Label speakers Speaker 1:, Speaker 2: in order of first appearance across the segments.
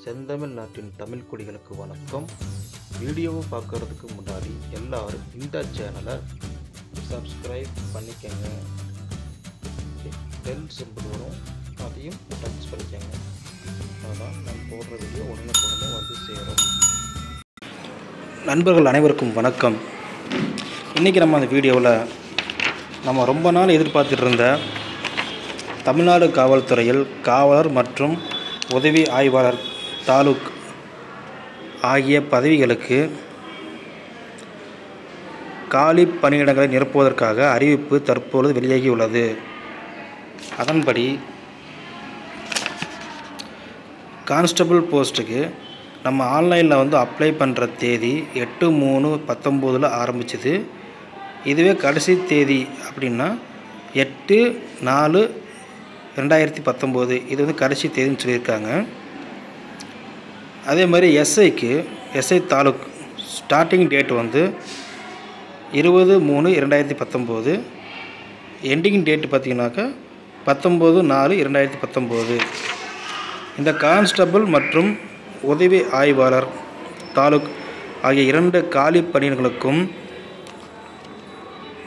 Speaker 1: செந்தமிழ் நாட்டின் தமிழ் குடிகளுக்கு வணக்கம். வீடியோவை பார்க்குறதுக்கு முன்னாடி எல்லாரும் இந்த சேனலை சப்ஸ்கிரைப் பண்ணிக்கங்க. பெல் சிம்பிள் வரும், அதையும் டச் பண்ணிக்கங்க. அதான் நான் போடுற வீடியோ உடனே வந்து சேரும். நண்பர்கள் அனைவருக்கும் வணக்கம். இன்றைக்கி நம்ம அந்த வீடியோவில் நம்ம ரொம்ப நாள் எதிர்பார்த்துட்டு இருந்த தமிழ்நாடு காவல்துறையில் காவலர் மற்றும் உதவி ஆய்வாளர் தாலுக் ஆகிய பதவிகளுக்கு காலி பணியிடங்களை நிரப்புவதற்காக அறிவிப்பு தற்பொழுது வெளியாகியுள்ளது. அதன்படி கான்ஸ்டபிள் போஸ்ட்டுக்கு நம்ம ஆன்லைனில் அப்ளை பண்ணுற தேதி 8/3/19 ஆரம்பிச்சிது. இதுவே கடைசி தேதி அப்படின்னா 8/4/2019 இது கடைசி தேதின்னு சொல்லியிருக்காங்க. அதே மாதிரி SI taluk starting date 20/3/2019, ending date பார்த்திங்கனாக்கா 19/4/2019. இந்த கான்ஸ்டபிள் மற்றும் உதவி ஆய்வாளர் தாலுக் ஆகிய 2 காலி பணியிடங்களுக்கும்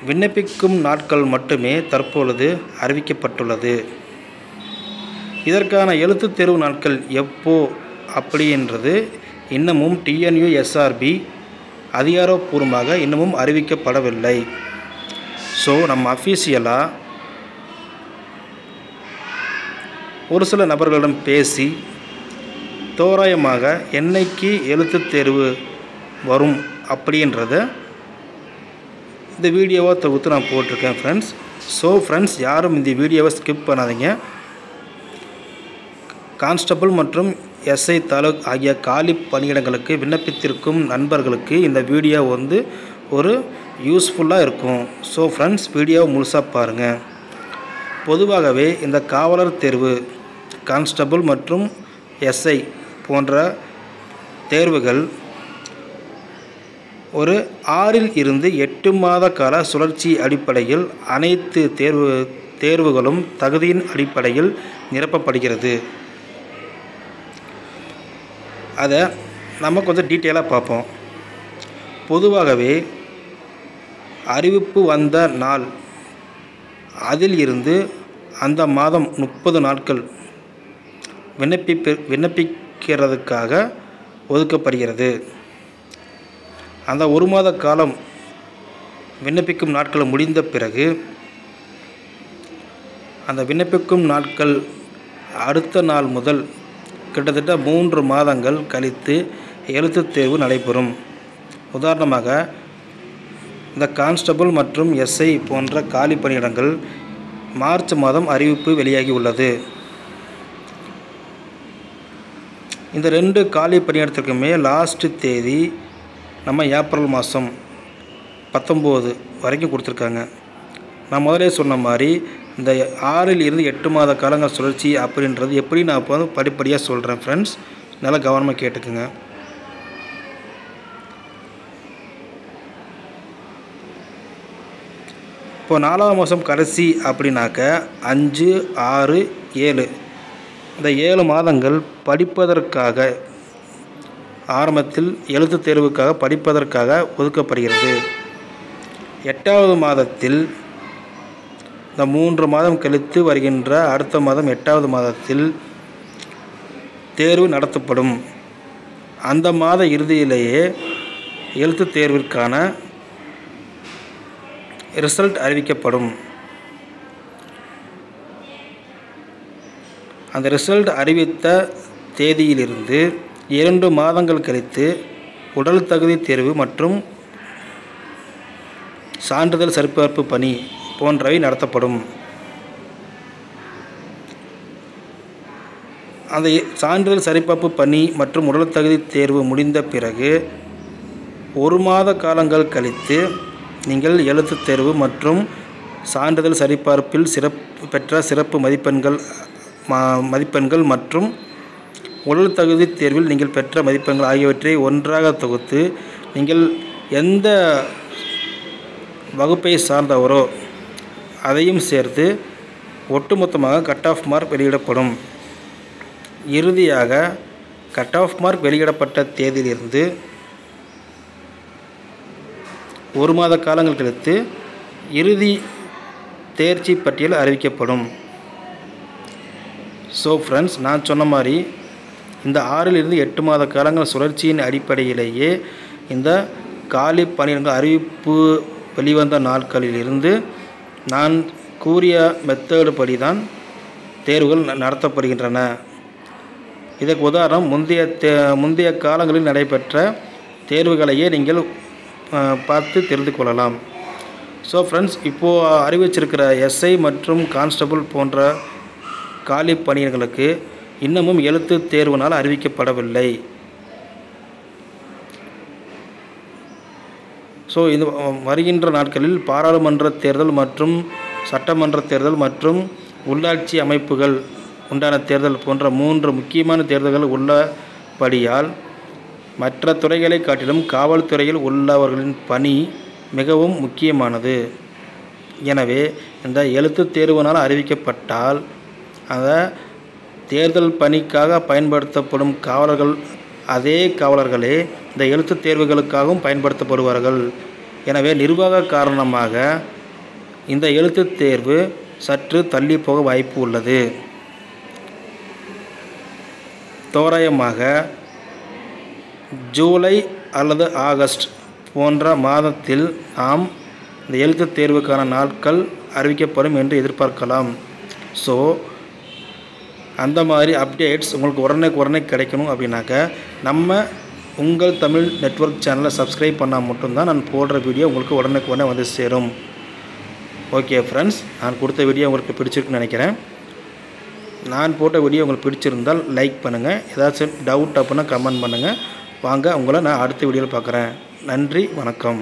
Speaker 1: விண்ணப்பிக்கும் நாட்கள் மட்டுமே தற்பொழுது அறிவிக்கப்பட்டுள்ளது. இதற்கான எழுத்துத் தேர்வு நாட்கள் எப்போ அப்படின்றது இன்னமும் TNUSRB அதிகாரப்பூர்வமாக இன்னமும் அறிவிக்கப்படவில்லை. ஸோ நம்ம அஃபீஷியலாக ஒரு சில நபர்களிடம் பேசி தோராயமாக என்னைக்கு எழுத்துத் தேர்வு வரும் அப்படின்றத இந்த வீடியோவை தொகுத்து நான் போட்டிருக்கேன் ஃப்ரெண்ட்ஸ். ஸோ ஃப்ரெண்ட்ஸ், யாரும் இந்த வீடியோவை ஸ்கிப் பண்ணாதீங்க. கான்ஸ்டபிள் மற்றும் எஸ்ஐ தாலுக் ஆகிய காலி பணியிடங்களுக்கு விண்ணப்பித்திருக்கும் நண்பர்களுக்கு இந்த வீடியோ ஒரு யூஸ்ஃபுல்லாக இருக்கும். ஸோ ஃப்ரெண்ட்ஸ், வீடியோவை முழுசாக பாருங்கள். பொதுவாகவே இந்த காவலர் தேர்வு, கான்ஸ்டபிள் மற்றும் எஸ்ஐ போன்ற தேர்வுகள் ஒரு 6 to 8 கால சுழற்சி அடிப்படையில் அனைத்து தேர்வுகளும் தகுதியின் அடிப்படையில் நிரப்பப்படுகிறது. அதை நம்ம கொஞ்சம் டீட்டெயிலாக பார்ப்போம். பொதுவாகவே அறிவிப்பு வந்த நாள் அதில் இருந்து அந்த மாதம் 30 நாட்கள் விண்ணப்பிக்கிறதுக்காக ஒதுக்கப்படுகிறது. அந்த 1 மாத காலம் விண்ணப்பிக்கும் நாட்கள் முடிந்த பிறகு அந்த விண்ணப்பிக்கும் நாட்கள் அடுத்த நாள் முதல் கிட்டத்தட்ட 3 மாதங்கள் கழித்து எழுத்துத் தேர்வு நடைபெறும். உதாரணமாக இந்த கான்ஸ்டபிள் மற்றும் எஸ்ஐ போன்ற காலி பணியிடங்கள் மார்ச் மாதம் அறிவிப்பு வெளியாகி உள்ளது. இந்த 2 காலி பணியிடத்திற்குமே லாஸ்ட் தேதி நம்ம ஏப்ரல் மாதம் 19 வரைக்கும் கொடுத்துருக்காங்க. நான் முதலே சொன்ன மாதிரி இந்த 6 to 8 மாத காலங்கள் சுழற்சி அப்படின்றது எப்படி நான் இப்போ படிப்படியாக சொல்கிறேன் ஃப்ரெண்ட்ஸ், நல்லா கவனமாக கேட்டுக்குங்க. இப்போ 4ஆம் மாதம் கடைசி அப்படின்னாக்க 5, 6, 7 இந்த 7 மாதங்கள் படிப்பதற்காக ஆரம்பத்தில் எழுத்துத் தேர்வுக்காக படிப்பதற்காக ஒதுக்கப்படுகிறது. 8வது மாதத்தில் இந்த 3 மாதம் கழித்து வருகின்ற அடுத்த மாதம் 8வது மாதத்தில் தேர்வு நடத்தப்படும். அந்த மாத இறுதியிலேயே எழுத்துத் தேர்விற்கான ரிசல்ட் அறிவிக்கப்படும். அந்த ரிசல்ட் அறிவித்த தேதியிலிருந்து 2 மாதங்கள் கழித்து உடல் தகுதி தேர்வு மற்றும் சான்றிதழ் சரிபார்ப்பு பணி போன்றவை நடத்தப்படும். அந்த சான்றிதழ் சரிபார்ப்பு பணி மற்றும் உடல் தகுதி தேர்வு முடிந்த பிறகு 1 மாத காலங்கள் கழித்து நீங்கள் எழுத்துத் தேர்வு மற்றும் சான்றிதழ் சரிபார்ப்பில் பெற்ற சிறப்பு மதிப்பெண்கள் மற்றும் உடல் தகுதி தேர்வில் நீங்கள் பெற்ற மதிப்பெண்கள் ஆகியவற்றை ஒன்றாக தொகுத்து நீங்கள் எந்த வகுப்பை சார்ந்தவரோ அதையும் சேர்த்து ஒட்டுமொத்தமாக கட் ஆஃப் மார்க் வெளியிடப்படும். இறுதியாக கட் ஆஃப் மார்க் வெளியிடப்பட்ட தேதியிலிருந்து 1 மாத காலங்கள் கழித்து இறுதி தேர்ச்சி பட்டியல் அறிவிக்கப்படும். ஸோ ஃப்ரெண்ட்ஸ், நான் சொன்ன மாதிரி இந்த 6 to 8 மாத காலங்கள் சுழற்சியின் அடிப்படையிலேயே இந்த காலி பணியிடங்கள் அறிவிப்பு வெளிவந்த நாட்களிலிருந்து நான் கூறிய மெத்தேடு படி தான் தேர்வுகள் நடத்தப்படுகின்றன. இதற்கு உதாரணம் முந்தைய காலங்களில் நடைபெற்ற தேர்வுகளையே நீங்கள் பார்த்து தெரிந்து கொள்ளலாம். ஸோ ஃப்ரெண்ட்ஸ், இப்போது அறிவிச்சிருக்கிற எஸ்ஐ மற்றும் கான்ஸ்டபிள் போன்ற காலி பணியிடங்களுக்கு இன்னமும் எழுத்து தேர்வினால் அறிவிக்கப்படவில்லை. ஸோ இது வருகின்ற நாட்களில் பாராளுமன்ற தேர்தல் மற்றும் சட்டமன்ற தேர்தல் மற்றும் உள்ளாட்சி அமைப்புகள் உண்டான தேர்தல் போன்ற 3 முக்கியமான தேர்தல்கள் உள்ளபடியால் மற்ற துறைகளை காட்டிலும் காவல்துறையில் உள்ளவர்களின் பணி மிகவும் முக்கியமானது. எனவே இந்த எழுத்து தேர்வினால் அறிவிக்கப்பட்டால் அந்த தேர்தல் பணிக்காக பயன்படுத்தப்படும் காவலர்கள் அதே காவலர்களே இந்த எழுத்து தேர்வுகளுக்காகவும் பயன்படுத்தப்படுவார்கள். எனவே நிர்வாக காரணமாக இந்த எழுத்து தேர்வு சற்று தள்ளி போக வாய்ப்பு உள்ளது. தோராயமாக ஜூலை அல்லது ஆகஸ்ட் போன்ற மாதத்தில் நாம் இந்த எழுத்து தேர்வுக்கான நாட்கள் அறிவிக்கப்படும் என்று எதிர்பார்க்கலாம். ஸோ அந்த மாதிரி அப்டேட்ஸ் உங்களுக்கு உடனே கிடைக்கணும் அப்படின்னாக்க நம்ம உங்கள் தமிழ் நெட்வொர்க் சேனலை சப்ஸ்கிரைப் பண்ணால் மட்டும்தான் நான் போடுற வீடியோ உங்களுக்கு உடனே வந்து சேரும். ஓகே ஃப்ரெண்ட்ஸ், நான் கொடுத்த வீடியோ உங்களுக்கு பிடிச்சிருக்குன்னு நினைக்கிறேன். நான் போட்ட வீடியோ உங்களுக்கு பிடிச்சிருந்தால் லைக் பண்ணுங்கள். ஏதாச்சும் டவுட் அப்படின்னா கமெண்ட் பண்ணுங்கள். வாங்க, உங்களை நான் அடுத்த வீடியோவில் பார்க்குறேன். நன்றி, வணக்கம்.